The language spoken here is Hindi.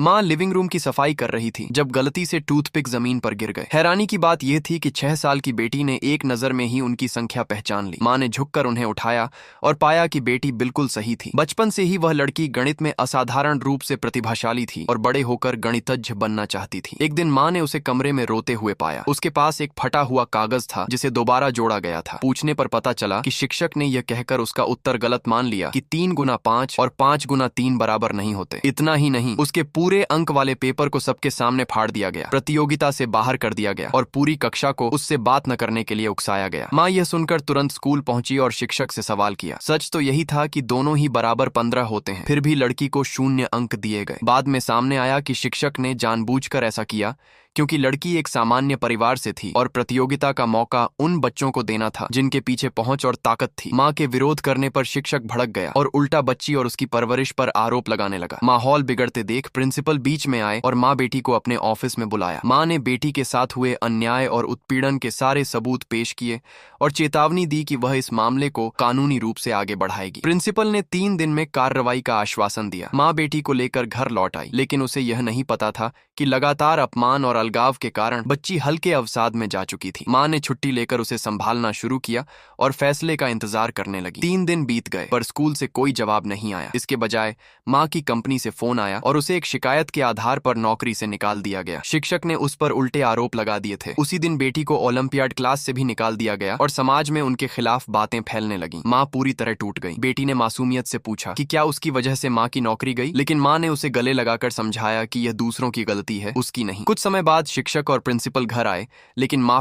माँ लिविंग रूम की सफाई कर रही थी जब गलती से टूथपिक जमीन पर गिर गए। हैरानी की बात यह थी कि 6 साल की बेटी ने एक नजर में ही उनकी संख्या पहचान ली। माँ ने झुककर उन्हें उठाया और पाया कि बेटी बिल्कुल सही थी। बचपन से ही वह लड़की गणित में असाधारण रूप से प्रतिभाशाली थी और बड़े होकर गणितज्ञ बनना चाहती थी। एक दिन माँ ने उसे कमरे में रोते हुए पाया। उसके पास एक फटा हुआ कागज था जिसे दोबारा जोड़ा गया था। पूछने पर पता चला कि शिक्षक ने यह कहकर उसका उत्तर गलत मान लिया कि 3 गुना 5 और 5 गुना 3 बराबर नहीं होते। इतना ही नहीं, उसके पूरे अंक वाले पेपर को सबके सामने फाड़ दिया गया, प्रतियोगिता से बाहर कर दिया गया और पूरी कक्षा को उससे बात न करने के लिए उकसाया गया। माँ यह सुनकर तुरंत स्कूल पहुंची और शिक्षक से सवाल किया। सच तो यही था कि दोनों ही बराबर 15 होते हैं, फिर भी लड़की को 0 अंक दिए गए। बाद में सामने आया कि शिक्षक ने जानबूझकर ऐसा किया क्योंकि लड़की एक सामान्य परिवार से थी और प्रतियोगिता का मौका उन बच्चों को देना था जिनके पीछे पहुंच और ताकत थी। माँ के विरोध करने पर शिक्षक भड़क गया और उल्टा बच्ची और उसकी परवरिश पर आरोप लगाने लगा। माहौल बिगड़ते देख प्रिंसिपल बीच में आए और माँ बेटी को अपने ऑफिस में बुलाया। माँ ने बेटी के साथ हुए अन्याय और उत्पीड़न के सारे सबूत पेश किए और चेतावनी दी कि वह इस मामले को कानूनी रूप से आगे बढ़ाएगी। प्रिंसिपल ने 3 दिन में कार्रवाई का आश्वासन दिया। माँ बेटी को लेकर घर लौट आई, लेकिन उसे यह नहीं पता था कि लगातार अपमान और अलगाव के कारण बच्ची हल्के अवसाद में जा चुकी थी। माँ ने छुट्टी लेकर उसे संभालना शुरू किया और फैसले का इंतजार करने लगी। 3 दिन बीत गए पर स्कूल से कोई जवाब नहीं आया। इसके बजाय माँ की कंपनी से फोन आया और उसे एक शिकायत के आधार पर नौकरी से निकाल दिया गया। शिक्षक ने उस पर उल्टे आरोप लगा दिए थे। उसी दिन बेटी को ओलंपियाड क्लास से भी निकाल दिया गया और समाज में उनके खिलाफ बातें फैलने लगी। माँ पूरी तरह टूट गई। बेटी ने मासूमियत से पूछा कि क्या उसकी वजह से माँ की नौकरी गई, लेकिन माँ ने उसे गले लगाकर समझाया कि यह दूसरों की गलती है, उसकी नहीं। कुछ समय बाद शिक्षक और प्रिंसिपल घर आए, लेकिन माँ